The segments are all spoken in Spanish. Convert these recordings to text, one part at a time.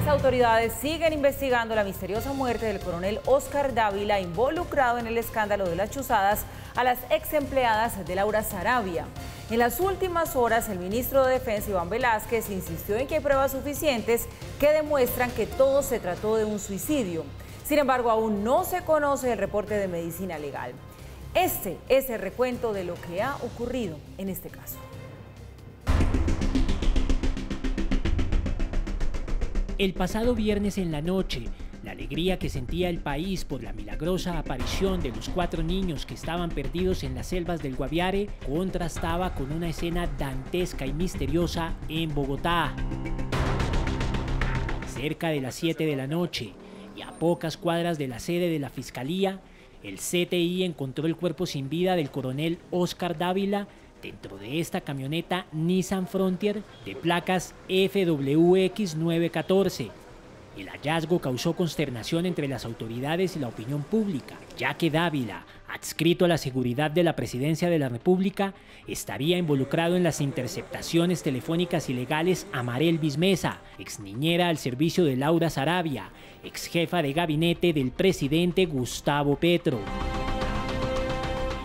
Las autoridades siguen investigando la misteriosa muerte del coronel Óscar Dávila, involucrado en el escándalo de las chuzadas a las ex empleadas de Laura Saravia. En las últimas horas, el ministro de Defensa, Iván Velásquez, insistió en que hay pruebas suficientes que demuestran que todo se trató de un suicidio. Sin embargo, aún no se conoce el reporte de medicina legal. Este es el recuento de lo que ha ocurrido en este caso. El pasado viernes en la noche, la alegría que sentía el país por la milagrosa aparición de los 4 niños que estaban perdidos en las selvas del Guaviare contrastaba con una escena dantesca y misteriosa en Bogotá. Cerca de las 7 de la noche y a pocas cuadras de la sede de la Fiscalía, el CTI encontró el cuerpo sin vida del coronel Óscar Dávila dentro de esta camioneta Nissan Frontier de placas FWX 914. El hallazgo causó consternación entre las autoridades y la opinión pública, ya que Dávila, adscrito a la seguridad de la Presidencia de la República, estaría involucrado en las interceptaciones telefónicas ilegales a Marelvis Mesa, ex niñera al servicio de Laura Saravia, ex jefa de gabinete del presidente Gustavo Petro.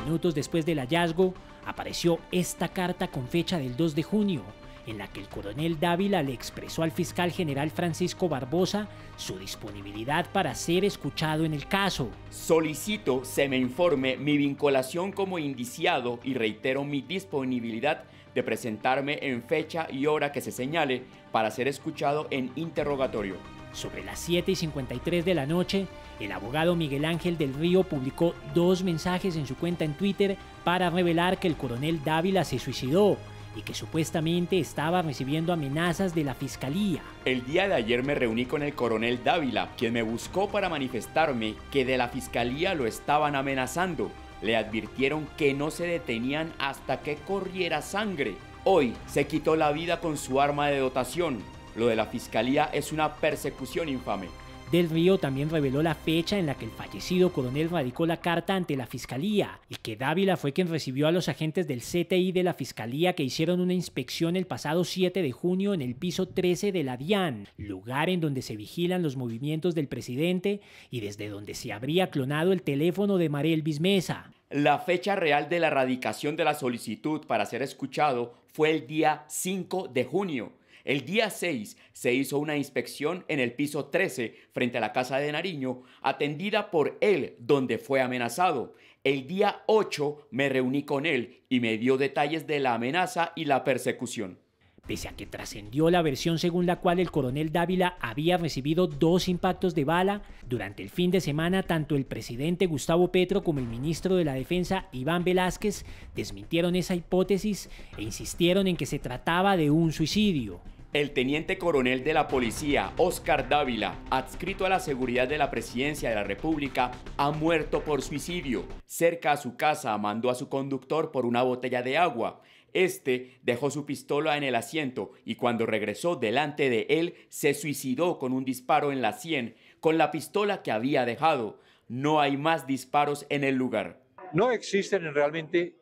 Minutos después del hallazgo, apareció esta carta con fecha del 2 de junio, en la que el coronel Dávila le expresó al fiscal general Francisco Barbosa su disponibilidad para ser escuchado en el caso. Solicito se me informe mi vinculación como indiciado y reitero mi disponibilidad de presentarme en fecha y hora que se señale para ser escuchado en interrogatorio. Sobre las 7:53 de la noche, el abogado Miguel Ángel del Río publicó 2 mensajes en su cuenta en Twitter para revelar que el coronel Dávila se suicidó y que supuestamente estaba recibiendo amenazas de la Fiscalía. El día de ayer me reuní con el coronel Dávila, quien me buscó para manifestarme que de la Fiscalía lo estaban amenazando. Le advirtieron que no se detenían hasta que corriera sangre. Hoy se quitó la vida con su arma de dotación. Lo de la Fiscalía es una persecución infame. Del Río también reveló la fecha en la que el fallecido coronel radicó la carta ante la Fiscalía y que Dávila fue quien recibió a los agentes del CTI de la Fiscalía que hicieron una inspección el pasado 7 de junio en el piso 13 de la DIAN, lugar en donde se vigilan los movimientos del presidente y desde donde se habría clonado el teléfono de Marelvis Mesa. La fecha real de la radicación de la solicitud para ser escuchado fue el día 5 de junio. El día 6 se hizo una inspección en el piso 13 frente a la casa de Nariño, atendida por él, donde fue amenazado. El día 8 me reuní con él y me dio detalles de la amenaza y la persecución. Pese a que trascendió la versión según la cual el coronel Dávila había recibido 2 impactos de bala, durante el fin de semana tanto el presidente Gustavo Petro como el ministro de la Defensa Iván Velásquez desmintieron esa hipótesis e insistieron en que se trataba de un suicidio. El teniente coronel de la policía, Óscar Dávila, adscrito a la seguridad de la Presidencia de la República, ha muerto por suicidio. Cerca a su casa mandó a su conductor por una botella de agua. Este dejó su pistola en el asiento y cuando regresó delante de él se suicidó con un disparo en la sien con la pistola que había dejado. No hay más disparos en el lugar. No existen realmente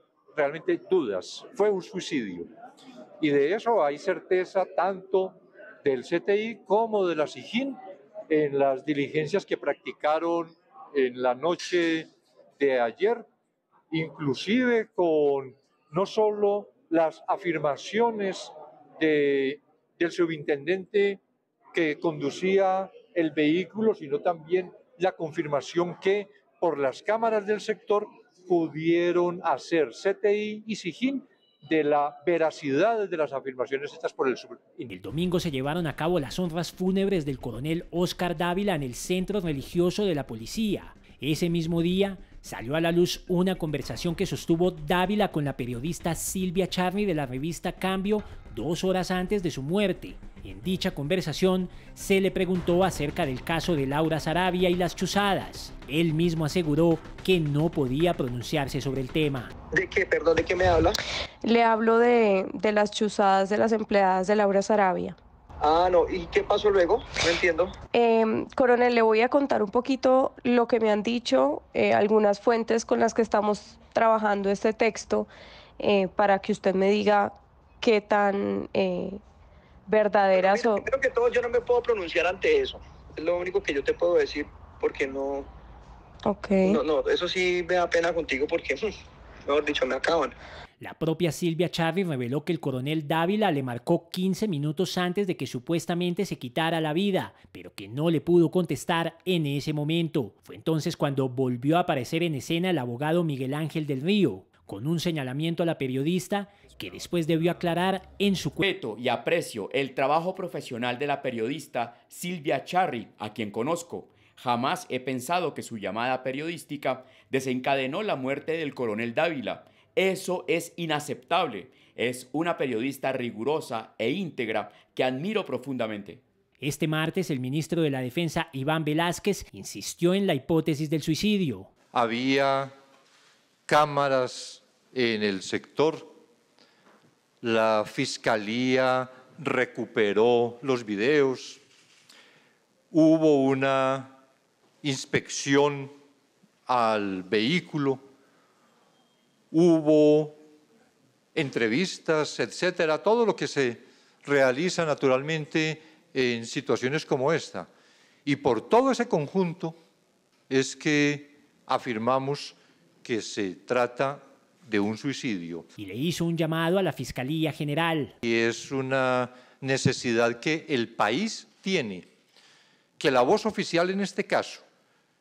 dudas. Fue un suicidio. Y de eso hay certeza tanto del CTI como de la SIJIN en las diligencias que practicaron en la noche de ayer, inclusive con no solo las afirmaciones del subintendente que conducía el vehículo, sino también la confirmación que por las cámaras del sector pudieron hacer CTI y SIJIN de la veracidad de las afirmaciones hechas por el subintendente. El domingo se llevaron a cabo las honras fúnebres del coronel Óscar Dávila en el centro religioso de la policía. Ese mismo día salió a la luz una conversación que sostuvo Dávila con la periodista Silvia Charny de la revista Cambio 2 horas antes de su muerte. En dicha conversación se le preguntó acerca del caso de Laura Saravia y las chuzadas. Él mismo aseguró que no podía pronunciarse sobre el tema. ¿De qué? Perdón, ¿de qué me habla? Le hablo de las chuzadas de las empleadas de Laura Saravia. Ah, no, ¿y qué pasó luego? No entiendo. Coronel, le voy a contar un poquito lo que me han dicho algunas fuentes con las que estamos trabajando este texto para que usted me diga qué tan verdaderas o... Creo que todo yo no me puedo pronunciar ante eso. Es lo único que yo te puedo decir, porque no... Okay. No, eso sí me da pena contigo porque, mejor dicho, me acaban. La propia Silvia Charri reveló que el coronel Dávila le marcó 15 minutos antes de que supuestamente se quitara la vida, pero que no le pudo contestar en ese momento. Fue entonces cuando volvió a aparecer en escena el abogado Miguel Ángel del Río, con un señalamiento a la periodista que después debió aclarar en su cuenta. Respeto y aprecio el trabajo profesional de la periodista Silvia Charri, a quien conozco. Jamás he pensado que su llamada periodística desencadenó la muerte del coronel Dávila. Eso es inaceptable. Es una periodista rigurosa e íntegra que admiro profundamente. Este martes, el ministro de la Defensa, Iván Velázquez, insistió en la hipótesis del suicidio. Había cámaras en el sector. La Fiscalía recuperó los videos. Hubo una inspección al vehículo. Hubo entrevistas, etcétera, todo lo que se realiza naturalmente en situaciones como esta. Y por todo ese conjunto es que afirmamos que se trata de un suicidio. Y le hizo un llamado a la Fiscalía General. Y es una necesidad que el país tiene, que la voz oficial en este caso,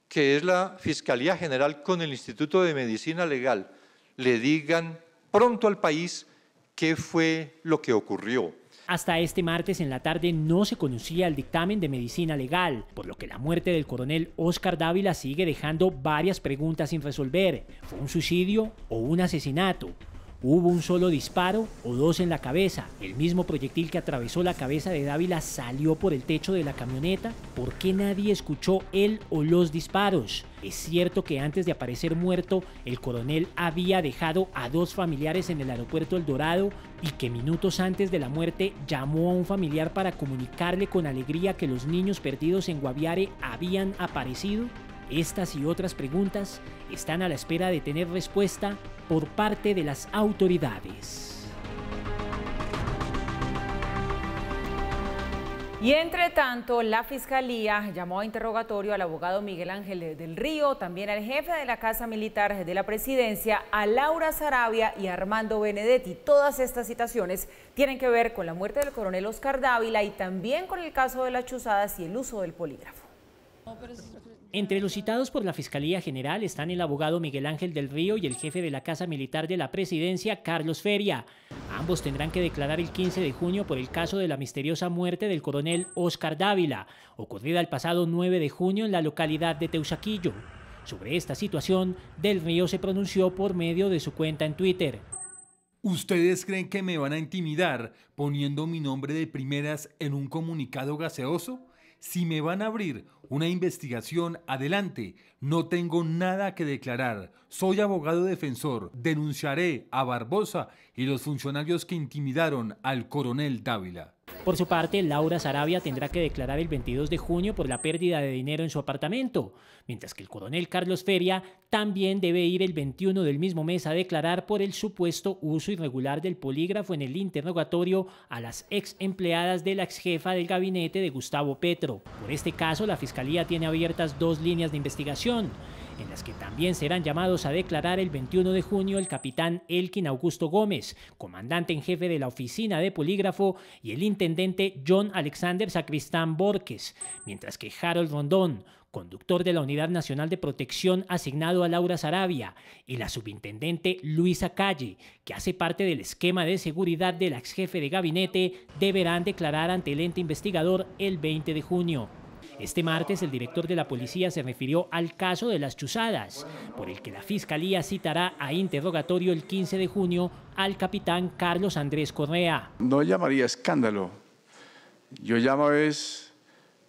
que es la Fiscalía General con el Instituto de Medicina Legal, le digan pronto al país qué fue lo que ocurrió. Hasta este martes en la tarde no se conocía el dictamen de medicina legal, por lo que la muerte del coronel Óscar Dávila sigue dejando varias preguntas sin resolver. ¿Fue un suicidio o un asesinato? ¿Hubo un solo disparo o dos en la cabeza? ¿El mismo proyectil que atravesó la cabeza de Dávila salió por el techo de la camioneta? ¿Por qué nadie escuchó él o los disparos? ¿Es cierto que antes de aparecer muerto, el coronel había dejado a dos familiares en el aeropuerto El Dorado y que minutos antes de la muerte llamó a un familiar para comunicarle con alegría que los niños perdidos en Guaviare habían aparecido? Estas y otras preguntas están a la espera de tener respuesta por parte de las autoridades. Y entre tanto, la Fiscalía llamó a interrogatorio al abogado Miguel Ángel del Río, también al jefe de la Casa Militar de la Presidencia, a Laura Sarabia y a Armando Benedetti. Todas estas citaciones tienen que ver con la muerte del coronel Óscar Dávila y también con el caso de las chuzadas y el uso del polígrafo. Entre los citados por la Fiscalía General están el abogado Miguel Ángel del Río y el jefe de la Casa Militar de la Presidencia, Carlos Feria. Ambos tendrán que declarar el 15 de junio por el caso de la misteriosa muerte del coronel Óscar Dávila, ocurrida el pasado 9 de junio en la localidad de Teusaquillo. Sobre esta situación, Del Río se pronunció por medio de su cuenta en Twitter. ¿Ustedes creen que me van a intimidar poniendo mi nombre de primeras en un comunicado gaseoso? Si me van a abrir una investigación, adelante. No tengo nada que declarar. Soy abogado defensor. Denunciaré a Barbosa y los funcionarios que intimidaron al coronel Dávila. Por su parte, Laura Sarabia tendrá que declarar el 22 de junio por la pérdida de dinero en su apartamento, mientras que el coronel Carlos Feria también debe ir el 21 del mismo mes a declarar por el supuesto uso irregular del polígrafo en el interrogatorio a las ex empleadas de la ex jefa del gabinete de Gustavo Petro. Por este caso, la Fiscalía tiene abiertas 2 líneas de investigación, en las que también serán llamados a declarar el 21 de junio el capitán Elkin Augusto Gómez, comandante en jefe de la oficina de polígrafo, y el intendente John Alexander Sacristán Borges, mientras que Harold Rondón, conductor de la Unidad Nacional de Protección asignado a Laura Sarabia, y la subintendente Luisa Calle, que hace parte del esquema de seguridad del ex jefe de gabinete, deberán declarar ante el ente investigador el 20 de junio. Este martes, el director de la policía se refirió al caso de las chuzadas, por el que la Fiscalía citará a interrogatorio el 15 de junio al capitán Carlos Andrés Correa. No llamaría escándalo, yo llamo es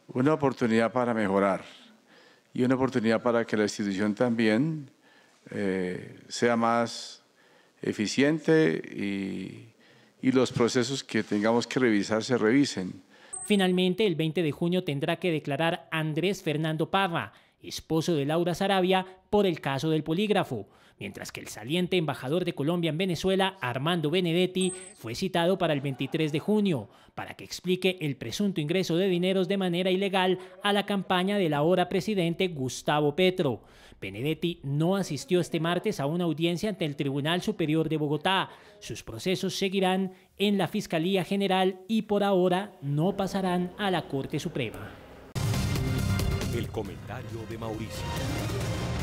una oportunidad para mejorar y una oportunidad para que la institución también sea más eficiente y los procesos que tengamos que revisar se revisen. Finalmente, el 20 de junio tendrá que declarar Andrés Fernando Parra, esposo de Laura Sarabia, por el caso del polígrafo, mientras que el saliente embajador de Colombia en Venezuela, Armando Benedetti, fue citado para el 23 de junio para que explique el presunto ingreso de dineros de manera ilegal a la campaña del ahora presidente Gustavo Petro. Benedetti no asistió este martes a una audiencia ante el Tribunal Superior de Bogotá. Sus procesos seguirán en la Fiscalía General y por ahora no pasarán a la Corte Suprema. El comentario de Mauricio.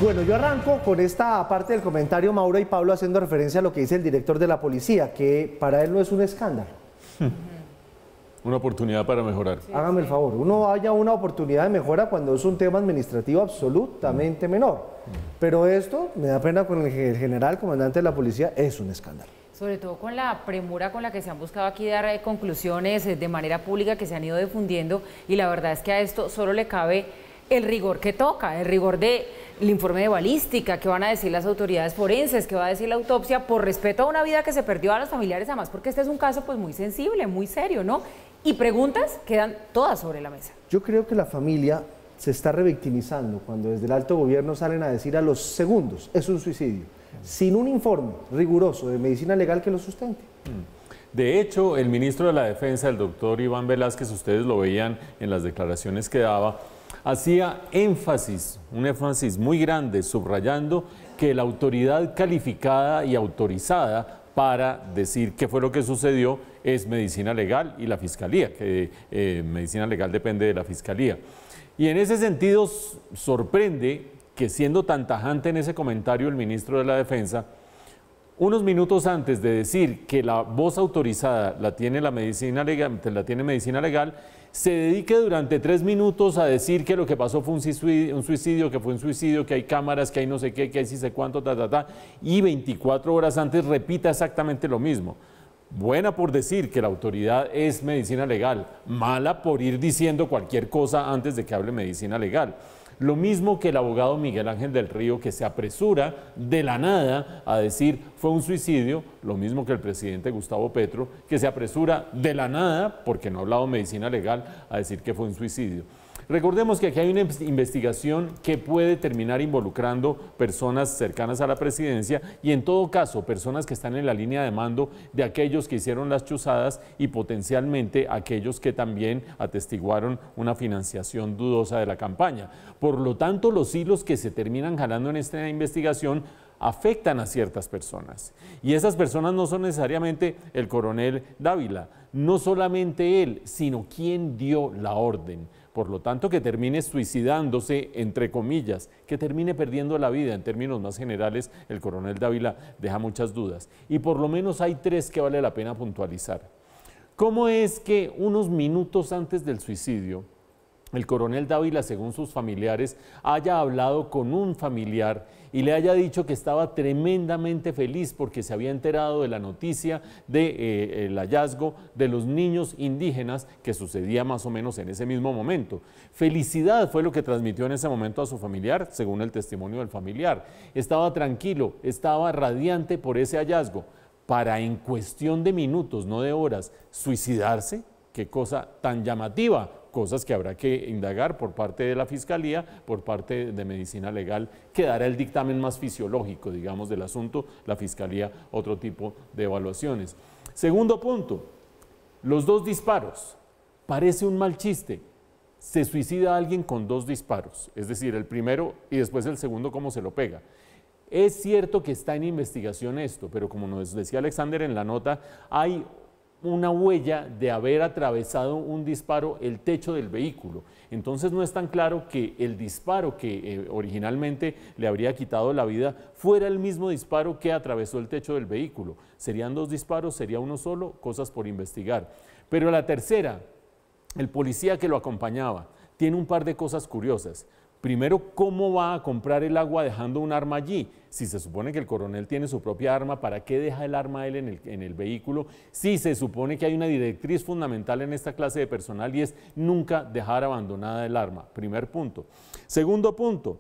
Bueno, yo arranco con esta parte del comentario, Mauro y Pablo, haciendo referencia a lo que dice el director de la policía, que para él no es un escándalo. Una oportunidad para mejorar. Sí, hágame el favor, uno haya una oportunidad de mejora cuando es un tema administrativo absolutamente menor. Pero esto, me da pena con el general, comandante de la policía, es un escándalo. Sobre todo con la premura con la que se han buscado aquí dar conclusiones de manera pública que se han ido difundiendo, y la verdad es que a esto solo le cabe el rigor que toca, el rigor del informe de balística, que van a decir las autoridades forenses, que va a decir la autopsia, por respeto a una vida que se perdió, a los familiares, además porque este es un caso pues muy sensible, muy serio, ¿no? Y preguntas quedan todas sobre la mesa. Yo creo que la familia se está revictimizando cuando desde el alto gobierno salen a decir a los segundos, es un suicidio, sin un informe riguroso de medicina legal que lo sustente. De hecho, el ministro de la Defensa, el doctor Iván Velázquez, ustedes lo veían en las declaraciones que daba, hacía un énfasis muy grande, subrayando que la autoridad calificada y autorizada para decir qué fue lo que sucedió es medicina legal y la fiscalía, que medicina legal depende de la fiscalía. Y en ese sentido sorprende que, siendo tan tajante en ese comentario el ministro de la Defensa, unos minutos antes de decir que la voz autorizada la tiene medicina legal, se dedique durante 3 minutos a decir que lo que pasó fue un suicidio, que hay cámaras, que hay no sé qué, que hay sí sé cuánto, y 24 horas antes repita exactamente lo mismo. Buena por decir que la autoridad es medicina legal, mala por ir diciendo cualquier cosa antes de que hable medicina legal. Lo mismo que el abogado Miguel Ángel del Río, que se apresura de la nada a decir fue un suicidio, lo mismo que el presidente Gustavo Petro, que se apresura de la nada, porque no ha hablado medicina legal, a decir que fue un suicidio. Recordemos que aquí hay una investigación que puede terminar involucrando personas cercanas a la presidencia y, en todo caso, personas que están en la línea de mando de aquellos que hicieron las chuzadas y potencialmente aquellos que también atestiguaron una financiación dudosa de la campaña. Por lo tanto, los hilos que se terminan jalando en esta investigación afectan a ciertas personas. Y esas personas no son necesariamente el coronel Dávila, no solamente él, sino quien dio la orden. Por lo tanto, que termine suicidándose, entre comillas, que termine perdiendo la vida, en términos más generales, el coronel Dávila deja muchas dudas. Y por lo menos hay 3 que vale la pena puntualizar. ¿Cómo es que unos minutos antes del suicidio, el coronel Dávila, según sus familiares, haya hablado con un familiar y le haya dicho que estaba tremendamente feliz porque se había enterado de la noticia del hallazgo de los niños indígenas que sucedía más o menos en ese mismo momento? Felicidad fue lo que transmitió en ese momento a su familiar, según el testimonio del familiar. Estaba tranquilo, estaba radiante por ese hallazgo. Para, en cuestión de minutos, no de horas, suicidarse, qué cosa tan llamativa. Cosas que habrá que indagar por parte de la Fiscalía, por parte de Medicina Legal, que dará el dictamen más fisiológico, digamos, del asunto, la Fiscalía otro tipo de evaluaciones. Segundo punto, los 2 disparos. Parece un mal chiste. Se suicida alguien con 2 disparos, es decir, el primero y después el segundo, ¿cómo se lo pega? Es cierto que está en investigación esto, pero como nos decía Alexander en la nota, hay una huella de haber atravesado un disparo el techo del vehículo. Entonces no es tan claro que el disparo que originalmente le habría quitado la vida fuera el mismo disparo que atravesó el techo del vehículo. ¿Serían 2 disparos? ¿Sería uno solo? Cosas por investigar. Pero la tercera, el policía que lo acompañaba, tiene un par de cosas curiosas. Primero, ¿cómo va a comprar el agua dejando un arma allí? Si se supone que el coronel tiene su propia arma, ¿para qué deja el arma él en el vehículo? Si se supone que hay una directriz fundamental en esta clase de personal y es nunca dejar abandonada el arma. Primer punto. Segundo punto,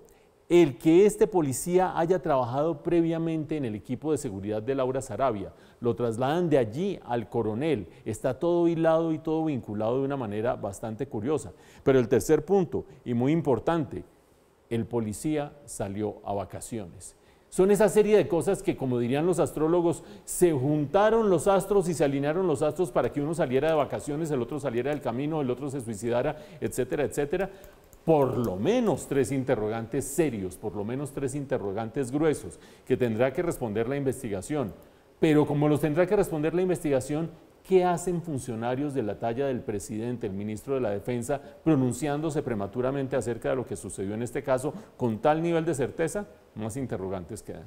el que este policía haya trabajado previamente en el equipo de seguridad de Laura Sarabia. Lo trasladan de allí al coronel. Está todo hilado y todo vinculado de una manera bastante curiosa. Pero el tercer punto, y muy importante, el policía salió a vacaciones. Son esa serie de cosas que, como dirían los astrólogos, se juntaron los astros y se alinearon los astros para que uno saliera de vacaciones, el otro saliera del camino, el otro se suicidara, etcétera, etcétera. Por lo menos 3 interrogantes serios, por lo menos 3 interrogantes gruesos que tendrá que responder la investigación. Pero como los tendrá que responder la investigación, ¿qué hacen funcionarios de la talla del presidente, el ministro de la Defensa, pronunciándose prematuramente acerca de lo que sucedió en este caso con tal nivel de certeza? Más interrogantes quedan.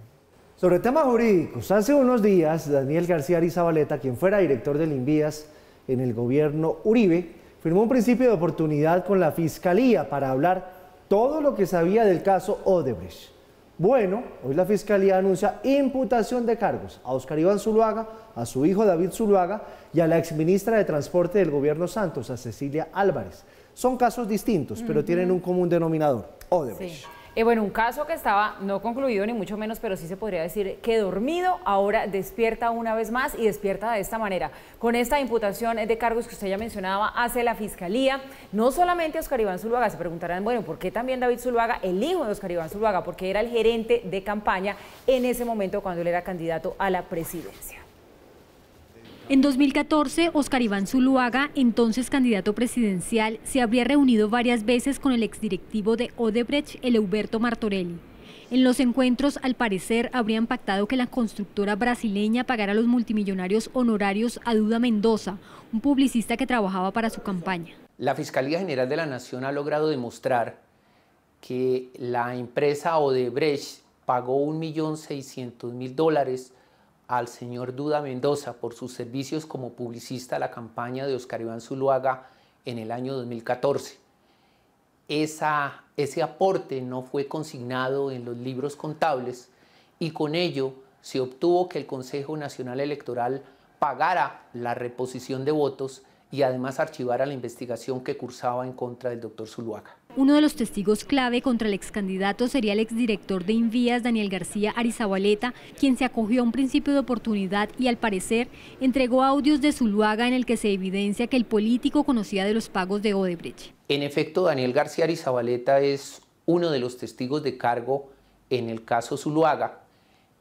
Sobre temas jurídicos, hace unos días Daniel García Arizabaleta, quien fuera director del Invías en el gobierno Uribe, firmó un principio de oportunidad con la Fiscalía para hablar todo lo que sabía del caso Odebrecht. Bueno, hoy la Fiscalía anuncia imputación de cargos a Óscar Iván Zuluaga, a su hijo David Zuluaga y a la exministra de Transporte del gobierno Santos, a Cecilia Álvarez. Son casos distintos, pero tienen un común denominador, Odebrecht. Sí. Bueno, un caso que estaba no concluido ni mucho menos, pero sí se podría decir que dormido, ahora despierta una vez más y despierta de esta manera. Con esta imputación de cargos que usted ya mencionaba, hace la Fiscalía, no solamente a Óscar Iván Zuluaga, se preguntarán, bueno, ¿por qué también David Zuluaga, el hijo de Óscar Iván Zuluaga? Porque era el gerente de campaña en ese momento cuando él era candidato a la presidencia. En 2014, Óscar Iván Zuluaga, entonces candidato presidencial, se habría reunido varias veces con el exdirectivo de Odebrecht, Eleuberto Martorelli. En los encuentros, al parecer, habrían pactado que la constructora brasileña pagara a los multimillonarios honorarios a Duda Mendoza, un publicista que trabajaba para su campaña. La Fiscalía General de la Nación ha logrado demostrar que la empresa Odebrecht pagó $1.600.000 al señor Duda Mendoza por sus servicios como publicista a la campaña de Óscar Iván Zuluaga en el año 2014. Ese aporte no fue consignado en los libros contables y con ello se obtuvo que el Consejo Nacional Electoral pagara la reposición de votos y además archivara la investigación que cursaba en contra del doctor Zuluaga. Uno de los testigos clave contra el excandidato sería el exdirector de Invías, Daniel García Arizabaleta, quien se acogió a un principio de oportunidad y al parecer entregó audios de Zuluaga en el que se evidencia que el político conocía de los pagos de Odebrecht. En efecto, Daniel García Arizabaleta es uno de los testigos de cargo en el caso Zuluaga,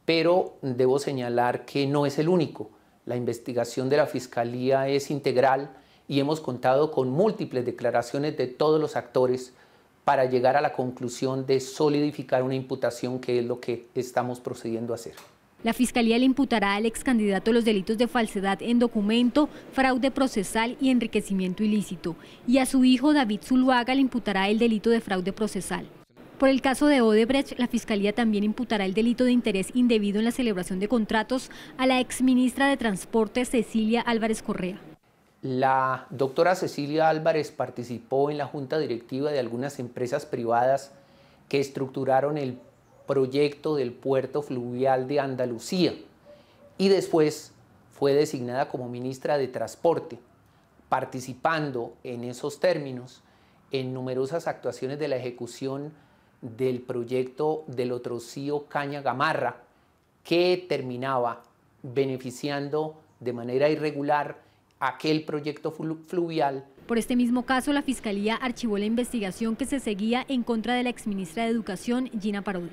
pero debo señalar que no es el único. La investigación de la Fiscalía es integral y hemos contado con múltiples declaraciones de todos los actores para llegar a la conclusión de solidificar una imputación, que es lo que estamos procediendo a hacer. La Fiscalía le imputará al excandidato los delitos de falsedad en documento, fraude procesal y enriquecimiento ilícito, y a su hijo David Zuluaga le imputará el delito de fraude procesal. Por el caso de Odebrecht, la Fiscalía también imputará el delito de interés indebido en la celebración de contratos a la exministra de Transporte Cecilia Álvarez Correa. La doctora Cecilia Álvarez participó en la junta directiva de algunas empresas privadas que estructuraron el proyecto del puerto fluvial de Andalucía y después fue designada como ministra de Transporte, participando en esos términos en numerosas actuaciones de la ejecución del proyecto del Otrocío Caña Gamarra, que terminaba beneficiando de manera irregular aquel proyecto fluvial. Por este mismo caso, la Fiscalía archivó la investigación que se seguía en contra de la exministra de Educación, Gina Parodi.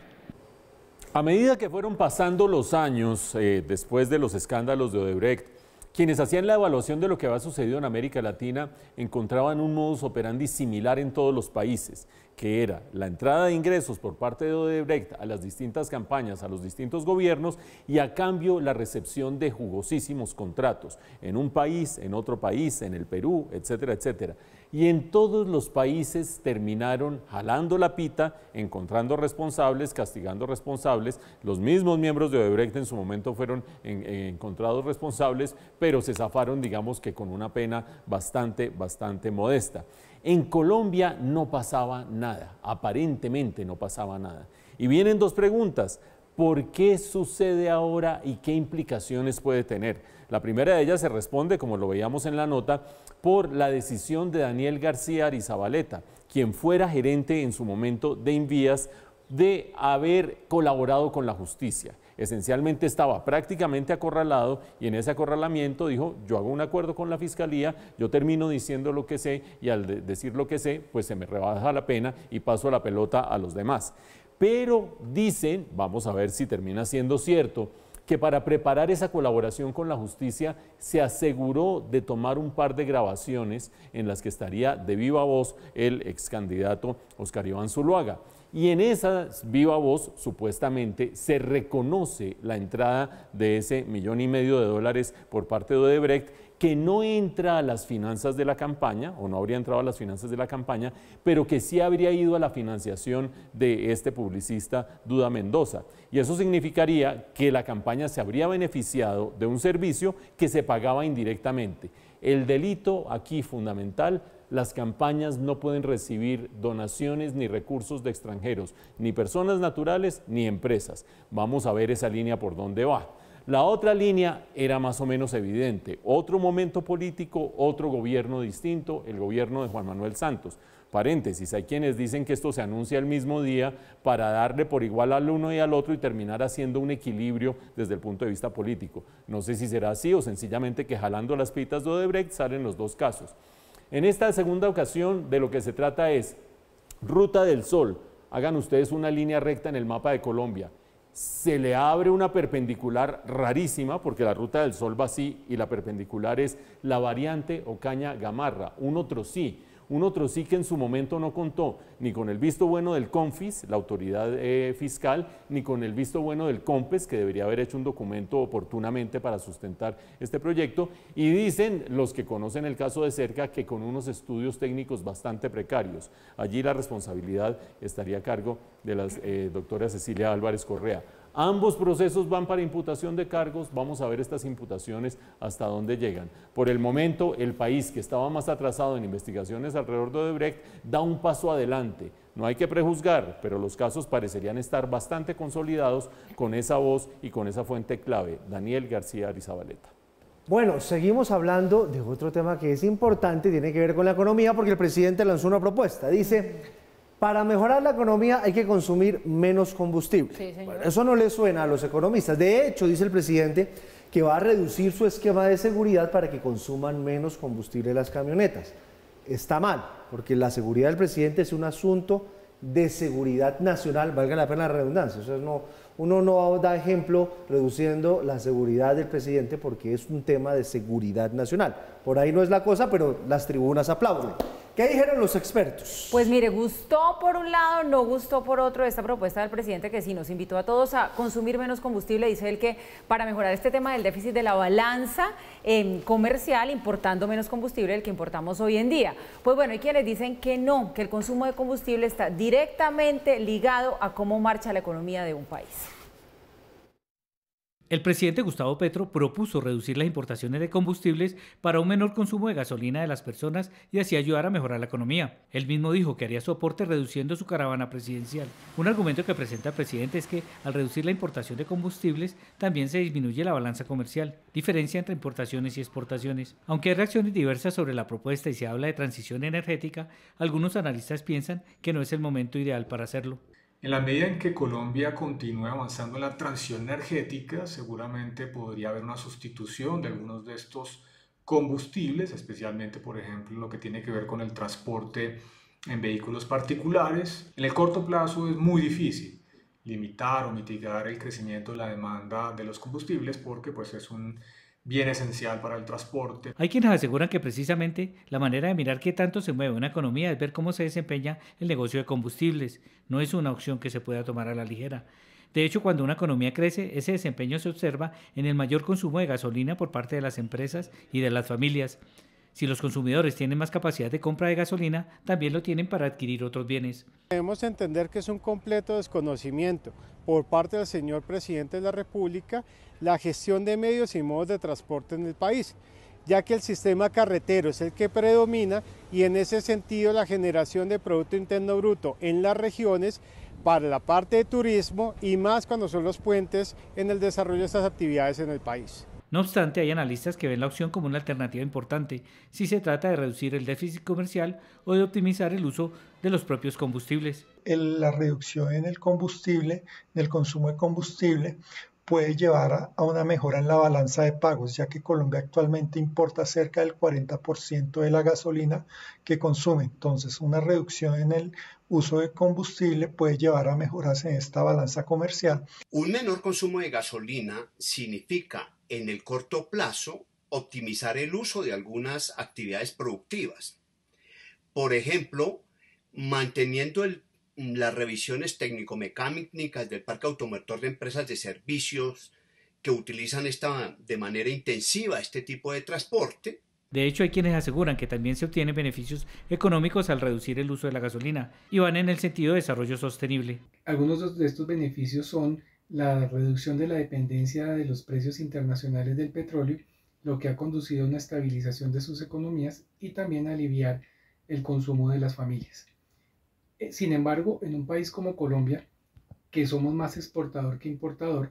A medida que fueron pasando los años después de los escándalos de Odebrecht, quienes hacían la evaluación de lo que había sucedido en América Latina encontraban un modus operandi similar en todos los países, que era la entrada de ingresos por parte de Odebrecht a las distintas campañas, a los distintos gobiernos, y a cambio la recepción de jugosísimos contratos en un país, en otro país, en el Perú, etcétera, etcétera. Y en todos los países terminaron jalando la pita, encontrando responsables, castigando responsables. Los mismos miembros de Odebrecht en su momento fueron encontrados responsables, pero se zafaron, digamos que con una pena bastante modesta. En Colombia no pasaba nada, aparentemente no pasaba nada. Y vienen dos preguntas: ¿por qué sucede ahora y qué implicaciones puede tener? La primera de ellas se responde, como lo veíamos en la nota, por la decisión de Daniel García Arizabaleta, quien fuera gerente en su momento de Invías, de haber colaborado con la justicia. Esencialmente estaba prácticamente acorralado y en ese acorralamiento dijo, yo hago un acuerdo con la Fiscalía, yo termino diciendo lo que sé y al decir lo que sé, pues se me rebaja la pena y paso la pelota a los demás. Pero dicen, vamos a ver si termina siendo cierto, que para preparar esa colaboración con la justicia se aseguró de tomar un par de grabaciones en las que estaría de viva voz el ex candidato Óscar Iván Zuluaga. Y en esa viva voz, supuestamente, se reconoce la entrada de ese $1,500,000 por parte de Odebrecht, que no entra a las finanzas de la campaña, o no habría entrado a las finanzas de la campaña, pero que sí habría ido a la financiación de este publicista Duda Mendoza. Y eso significaría que la campaña se habría beneficiado de un servicio que se pagaba indirectamente. El delito aquí fundamental: las campañas no pueden recibir donaciones ni recursos de extranjeros, ni personas naturales ni empresas. Vamos a ver esa línea por dónde va. La otra línea era más o menos evidente: otro momento político, otro gobierno distinto, el gobierno de Juan Manuel Santos. Paréntesis, hay quienes dicen que esto se anuncia el mismo día para darle por igual al uno y al otro y terminar haciendo un equilibrio desde el punto de vista político. No sé si será así o sencillamente que jalando las pitas de Odebrecht salen los dos casos. En esta segunda ocasión de lo que se trata es Ruta del Sol. Hagan ustedes una línea recta en el mapa de Colombia. Se le abre una perpendicular rarísima, porque la Ruta del Sol va así y la perpendicular es la variante Ocaña-Gamarra, un otro sí que en su momento no contó ni con el visto bueno del CONFIS, la autoridad fiscal, ni con el visto bueno del COMPES, que debería haber hecho un documento oportunamente para sustentar este proyecto, y dicen los que conocen el caso de cerca que con unos estudios técnicos bastante precarios. Allí la responsabilidad estaría a cargo de la doctora Cecilia Álvarez Correa. Ambos procesos van para imputación de cargos. Vamos a ver estas imputaciones hasta dónde llegan. Por el momento, el país, que estaba más atrasado en investigaciones alrededor de Odebrecht, da un paso adelante. No hay que prejuzgar, pero los casos parecerían estar bastante consolidados con esa voz y con esa fuente clave. Daniel García Arizabaleta. Bueno, seguimos hablando de otro tema que es importante, tiene que ver con la economía, porque el presidente lanzó una propuesta. Dice: para mejorar la economía hay que consumir menos combustible. Sí, bueno, eso no le suena a los economistas. De hecho, dice el presidente que va a reducir su esquema de seguridad para que consuman menos combustible las camionetas. Está mal, porque la seguridad del presidente es un asunto de seguridad nacional, valga la pena la redundancia. O sea, uno no da ejemplo reduciendo la seguridad del presidente porque es un tema de seguridad nacional. Por ahí no es la cosa, pero las tribunas aplauden. ¿Qué dijeron los expertos? Pues mire, gustó por un lado, no gustó por otro esta propuesta del presidente, que sí nos invitó a todos a consumir menos combustible. Dice él que para mejorar este tema del déficit de la balanza comercial, importando menos combustible del que importamos hoy en día. Pues bueno, hay quienes dicen que no, que el consumo de combustible está directamente ligado a cómo marcha la economía de un país. El presidente Gustavo Petro propuso reducir las importaciones de combustibles para un menor consumo de gasolina de las personas y así ayudar a mejorar la economía. Él mismo dijo que haría su aporte reduciendo su caravana presidencial. Un argumento que presenta el presidente es que al reducir la importación de combustibles también se disminuye la balanza comercial, diferencia entre importaciones y exportaciones. Aunque hay reacciones diversas sobre la propuesta y se habla de transición energética, algunos analistas piensan que no es el momento ideal para hacerlo. En la medida en que Colombia continúe avanzando en la transición energética, seguramente podría haber una sustitución de algunos de estos combustibles, especialmente, por ejemplo, lo que tiene que ver con el transporte en vehículos particulares. En el corto plazo es muy difícil limitar o mitigar el crecimiento de la demanda de los combustibles porque pues, es un bien esencial para el transporte. Hay quienes aseguran que precisamente la manera de mirar qué tanto se mueve una economía es ver cómo se desempeña el negocio de combustibles. No es una opción que se pueda tomar a la ligera. De hecho, cuando una economía crece, ese desempeño se observa en el mayor consumo de gasolina por parte de las empresas y de las familias. Si los consumidores tienen más capacidad de compra de gasolina, también lo tienen para adquirir otros bienes. Debemos entender que es un completo desconocimiento por parte del señor presidente de la República la gestión de medios y modos de transporte en el país, ya que el sistema carretero es el que predomina y en ese sentido la generación de Producto Interno Bruto en las regiones para la parte de turismo y más cuando son los puentes en el desarrollo de estas actividades en el país. No obstante, hay analistas que ven la opción como una alternativa importante si se trata de reducir el déficit comercial o de optimizar el uso de los propios combustibles. La reducción en el combustible, del consumo de combustible, puede llevar a una mejora en la balanza de pagos, ya que Colombia actualmente importa cerca del 40% de la gasolina que consume. Entonces, una reducción en el uso de combustible puede llevar a mejoras en esta balanza comercial. Un menor consumo de gasolina significa, en el corto plazo, optimizar el uso de algunas actividades productivas. Por ejemplo, manteniendo las revisiones técnico-mecánicas del parque automotor de empresas de servicios que utilizan de manera intensiva este tipo de transporte. De hecho, hay quienes aseguran que también se obtienen beneficios económicos al reducir el uso de la gasolina y van en el sentido de desarrollo sostenible. Algunos de estos beneficios son la reducción de la dependencia de los precios internacionales del petróleo, lo que ha conducido a una estabilización de sus economías y también a aliviar el consumo de las familias. Sin embargo, en un país como Colombia, que somos más exportador que importador,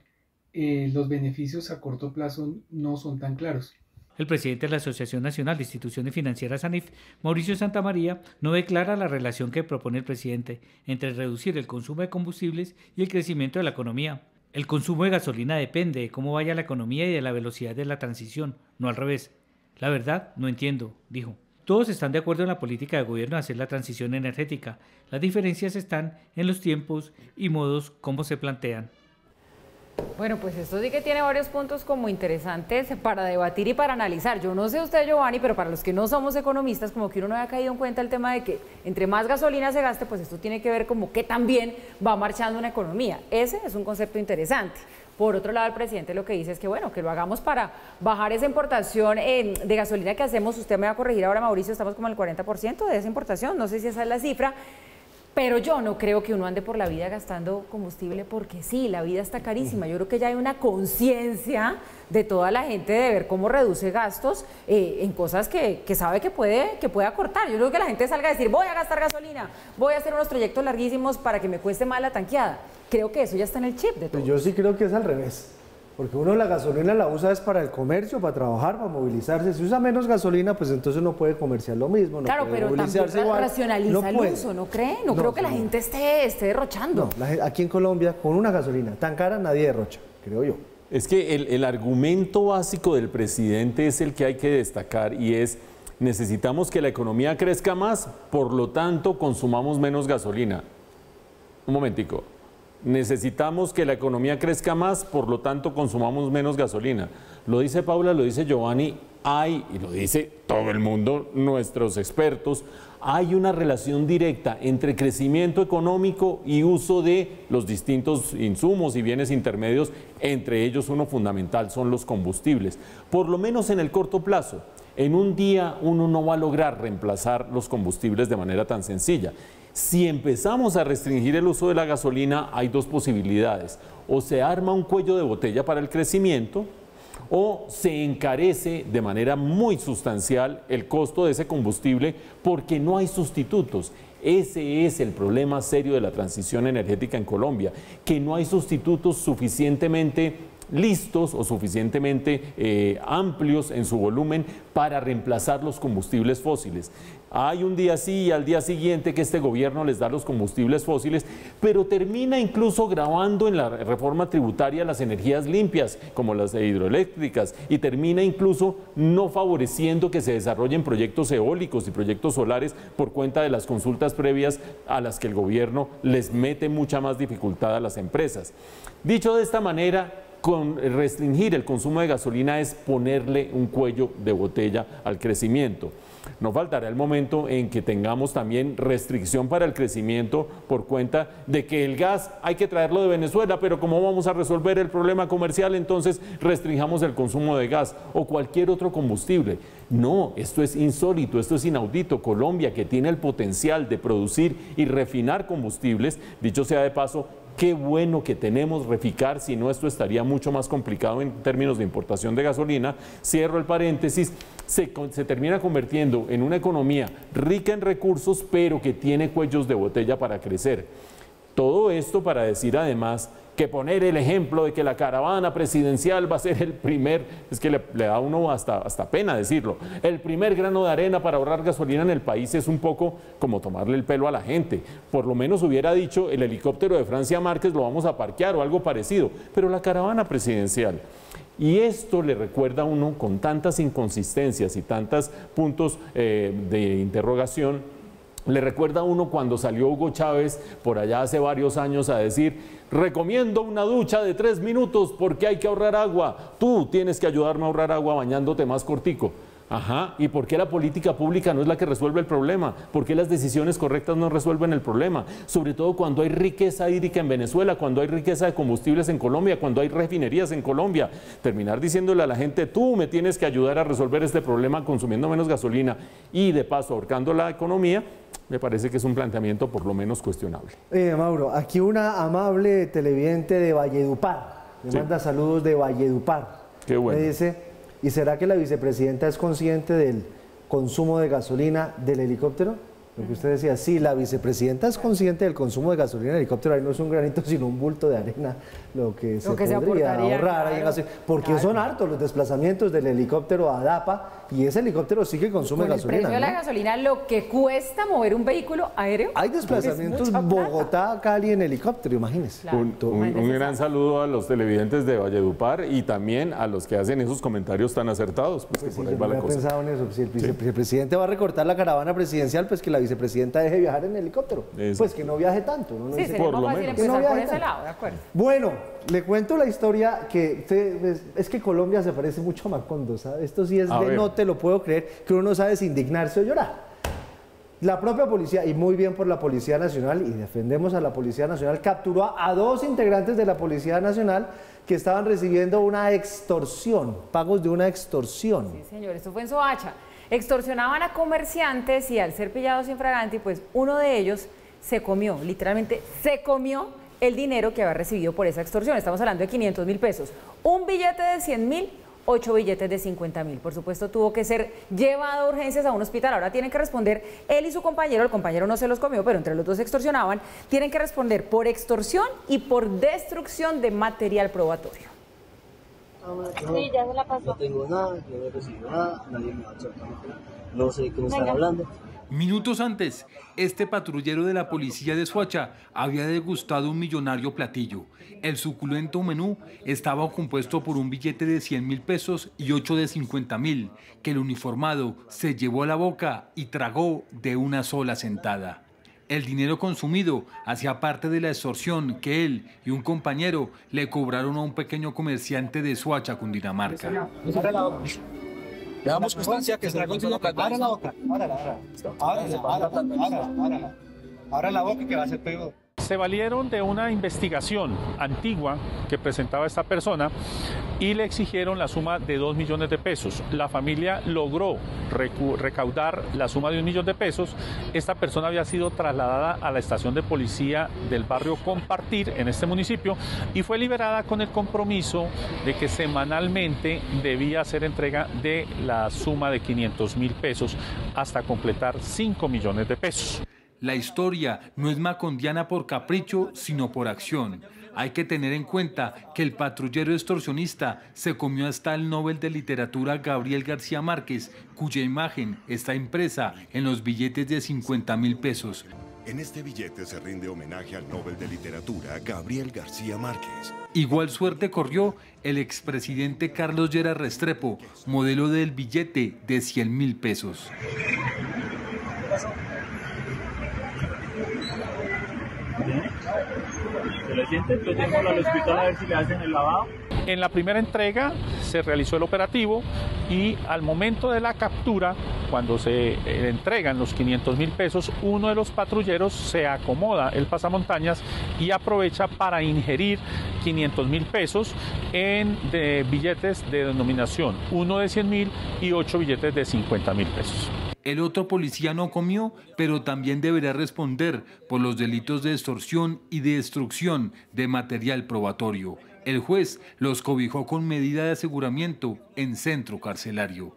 los beneficios a corto plazo no son tan claros. El presidente de la Asociación Nacional de Instituciones Financieras ANIF, Mauricio Santamaría, no ve clara la relación que propone el presidente entre reducir el consumo de combustibles y el crecimiento de la economía. El consumo de gasolina depende de cómo vaya la economía y de la velocidad de la transición, no al revés. La verdad, no entiendo, dijo. Todos están de acuerdo en la política de gobierno de hacer la transición energética. Las diferencias están en los tiempos y modos como se plantean. Bueno, pues esto sí que tiene varios puntos como interesantes para debatir y para analizar. Yo no sé usted, Giovanni, pero para los que no somos economistas, como que uno no había caído en cuenta el tema de que entre más gasolina se gaste, pues esto tiene que ver como que también va marchando una economía. Ese es un concepto interesante. Por otro lado, el presidente lo que dice es que, bueno, que lo hagamos para bajar esa importación de gasolina que hacemos. Usted me va a corregir ahora, Mauricio, estamos como en el 40% de esa importación, no sé si esa es la cifra. Pero yo no creo que uno ande por la vida gastando combustible porque sí, la vida está carísima. Yo creo que ya hay una conciencia de toda la gente de ver cómo reduce gastos en cosas que sabe que puede acortar. Yo creo que la gente salga a decir, voy a gastar gasolina, voy a hacer unos trayectos larguísimos para que me cueste más la tanqueada. Creo que eso ya está en el chip de todos. Yo sí creo que es al revés. Porque uno la gasolina la usa es para el comercio, para trabajar, para movilizarse. Si usa menos gasolina, pues entonces no puede comerciar lo mismo. No claro, puede pero tampoco igual. Racionaliza el uso, ¿no cree? No creo que la gente esté derrochando. No, aquí en Colombia, con una gasolina tan cara, nadie derrocha, creo yo. Es que el argumento básico del presidente es el que hay que destacar y es: necesitamos que la economía crezca más, por lo tanto consumamos menos gasolina. Un momentico. Necesitamos que la economía crezca más, por lo tanto consumamos menos gasolina. Lo dice Paula, lo dice Giovanni, y lo dice todo el mundo, nuestros expertos, hay una relación directa entre crecimiento económico y uso de los distintos insumos y bienes intermedios, entre ellos uno fundamental son los combustibles. Por lo menos en el corto plazo, en un día uno no va a lograr reemplazar los combustibles de manera tan sencilla. Si empezamos a restringir el uso de la gasolina, hay dos posibilidades: o se arma un cuello de botella para el crecimiento, o se encarece de manera muy sustancial el costo de ese combustible porque no hay sustitutos. Ese es el problema serio de la transición energética en Colombia, que no hay sustitutos suficientemente listos o suficientemente amplios en su volumen para reemplazar los combustibles fósiles. Hay un día sí y al día siguiente que este gobierno les da los combustibles fósiles, pero termina incluso gravando en la reforma tributaria las energías limpias, como las hidroeléctricas, y termina incluso no favoreciendo que se desarrollen proyectos eólicos y proyectos solares por cuenta de las consultas previas a las que el gobierno les mete mucha más dificultad a las empresas. Dicho de esta manera, restringir el consumo de gasolina es ponerle un cuello de botella al crecimiento. No faltará el momento en que tengamos también restricción para el crecimiento por cuenta de que el gas hay que traerlo de Venezuela, pero ¿cómo vamos a resolver el problema comercial? Entonces restringamos el consumo de gas o cualquier otro combustible. No, esto es insólito, esto es inaudito. Colombia, que tiene el potencial de producir y refinar combustibles, dicho sea de paso, qué bueno que tenemos Reficar, si no esto estaría mucho más complicado en términos de importación de gasolina. Cierro el paréntesis, se termina convirtiendo en una economía rica en recursos, pero que tiene cuellos de botella para crecer. Todo esto para decir además que poner el ejemplo de que la caravana presidencial va a ser el primer, es que le da a uno hasta pena decirlo, el primer grano de arena para ahorrar gasolina en el país. Es un poco como tomarle el pelo a la gente. Por lo menos hubiera dicho, el helicóptero de Francia Márquez lo vamos a parquear o algo parecido, pero la caravana presidencial. Y esto le recuerda a uno, con tantas inconsistencias y tantos puntos de interrogación, le recuerda a uno cuando salió Hugo Chávez por allá hace varios años a decir: recomiendo una ducha de 3 minutos porque hay que ahorrar agua. Tú tienes que ayudarme a ahorrar agua bañándote más cortico. Ajá, ¿y por qué la política pública no es la que resuelve el problema? ¿Por qué las decisiones correctas no resuelven el problema? Sobre todo cuando hay riqueza hídrica en Venezuela, cuando hay riqueza de combustibles en Colombia, cuando hay refinerías en Colombia. Terminar diciéndole a la gente: tú me tienes que ayudar a resolver este problema consumiendo menos gasolina y de paso ahorcando la economía, me parece que es un planteamiento por lo menos cuestionable. Mauro, aquí una amable televidente de Valledupar, me manda saludos de Valledupar. Qué bueno. Me dice: ¿y será que la vicepresidenta es consciente del consumo de gasolina del helicóptero? Lo que usted decía, sí, la vicepresidenta es consciente del consumo de gasolina del helicóptero, ahí no es un granito sino un bulto de arena lo que se podría ahorrar ahí en gasolina, porque son hartos los desplazamientos del helicóptero a Adapa y ese helicóptero sí que consume gasolina. El precio de la gasolina, lo que cuesta mover un vehículo aéreo. Hay desplazamientos Bogotá-Cali en helicóptero, imagínese. Claro. Un gran saludo a los televidentes de Valledupar y también a los que hacen esos comentarios tan acertados, pues que por ahí va la cosa. Pensado en eso, si el vicepresidente va a recortar la caravana presidencial, pues que la vicepresidenta deje viajar en helicóptero, pues que no viaje tanto. ¿No? Sí, sería más fácil empezar por ese lado, de acuerdo. Bueno, le cuento la historia que es que Colombia se parece mucho a Macondo, ¿sabes? Esto sí es no te lo puedo creer, que uno no sabe si indignarse o llorar. La propia policía, y muy bien por la Policía Nacional, y defendemos a la Policía Nacional, capturó a 2 integrantes de la Policía Nacional que estaban recibiendo una extorsión, pagos de una extorsión. Sí, señor, esto fue en Soacha. Extorsionaban a comerciantes y al ser pillados infraganti, pues uno de ellos se comió, literalmente se comió el dinero que había recibido por esa extorsión. Estamos hablando de 500.000 pesos, un billete de 100.000, 8 billetes de 50.000. Por supuesto, tuvo que ser llevado a urgencias a un hospital. Ahora tienen que responder él y su compañero. El compañero no se los comió, pero entre los dos extorsionaban. Tienen que responder por extorsión y por destrucción de material probatorio. Sí, ya se la pasó. No tengo nada, yo no he recibido nada, nadie me va a echar nada. No sé de qué me están hablando. Minutos antes, este patrullero de la policía de Soacha había degustado un millonario platillo. El suculento menú estaba compuesto por un billete de 100.000 pesos y 8 de 50.000, que el uniformado se llevó a la boca y tragó de una sola sentada. El dinero consumido hacía parte de la extorsión que él y un compañero le cobraron a un pequeño comerciante de Soacha, Cundinamarca. Le damos constancia que se tragó toda la plata. Ahora la boca, ahora la boca que va a ser peor. Se valieron de una investigación antigua que presentaba esta persona y le exigieron la suma de 2 millones de pesos. La familia logró recaudar la suma de 1 millón de pesos. Esta persona había sido trasladada a la estación de policía del barrio Compartir en este municipio y fue liberada con el compromiso de que semanalmente debía hacer entrega de la suma de 500.000 pesos hasta completar 5 millones de pesos. La historia no es macondiana por capricho, sino por acción. Hay que tener en cuenta que el patrullero extorsionista se comió hasta el Nobel de Literatura Gabriel García Márquez, cuya imagen está impresa en los billetes de 50.000 pesos. En este billete se rinde homenaje al Nobel de Literatura Gabriel García Márquez. Igual suerte corrió el expresidente Carlos Lleras Restrepo, modelo del billete de 100.000 pesos. ¿Se le siente? Entonces llévalo al hospital a ver si le hacen el lavado. En la primera entrega se realizó el operativo y al momento de la captura, cuando se entregan los 500.000 pesos, uno de los patrulleros se acomoda el pasamontañas y aprovecha para ingerir 500.000 pesos en billetes de denominación, uno de 100.000 y 8 billetes de 50.000 pesos. El otro policía no comió, pero también deberá responder por los delitos de extorsión y de destrucción de material probatorio. El juez los cobijó con medida de aseguramiento en centro carcelario.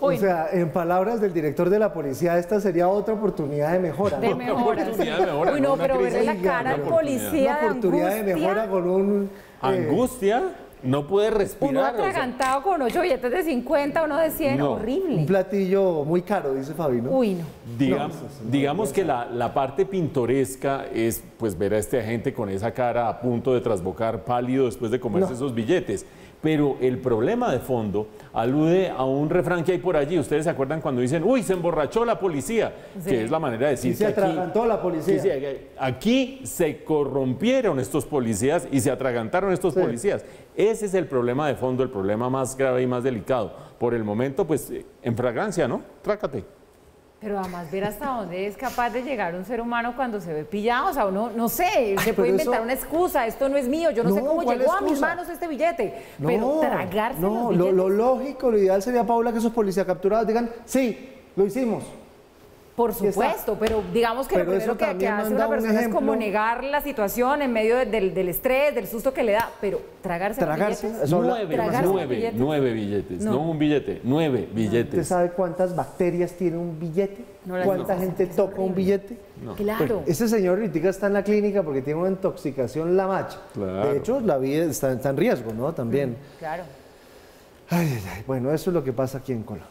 O sea, en palabras del director de la policía, esta sería otra oportunidad de mejora. De mejora. Uy, no, pero verle la cara al policía una oportunidad de mejora con un... angustia, no puede respirar. Uno atragantado con 8 billetes de 50, uno de 100, horrible. Un platillo muy caro, dice Fabino. Uy, no. Digamos que la parte pintoresca es pues ver a este agente con esa cara a punto de trasbocar pálido después de comerse esos billetes. Pero el problema de fondo alude a un refrán que hay por allí. Ustedes se acuerdan cuando dicen, uy, se emborrachó la policía, que es la manera de decir y se atragantó la policía. Sí, aquí se corrompieron estos policías y se atragantaron estos policías. Ese es el problema de fondo, el problema más grave y más delicado. Por el momento, pues, en fragancia, ¿no? Trácate. Pero además ver hasta dónde es capaz de llegar un ser humano cuando se ve pillado, o sea, uno, no sé, se puede inventar una excusa, esto no es mío, yo no sé cómo llegó a mis manos este billete, pero tragarse los billetes. Lo lógico, lo ideal sería, Paula, que esos policías capturados digan, sí, lo hicimos. Por supuesto, pero digamos que lo primero que hace una persona es como negar la situación en medio del estrés, del susto que le da, pero tragarse los billetes. 9 billetes, no un billete, 9 billetes. ¿Usted sabe cuántas bacterias tiene un billete? ¿Cuánta gente toca un billete? Claro. Ese señor ahorita está en la clínica porque tiene una intoxicación la macha. Claro. De hecho, la vida está en riesgo, ¿no? También. Claro. Ay, bueno, eso es lo que pasa aquí en Colombia.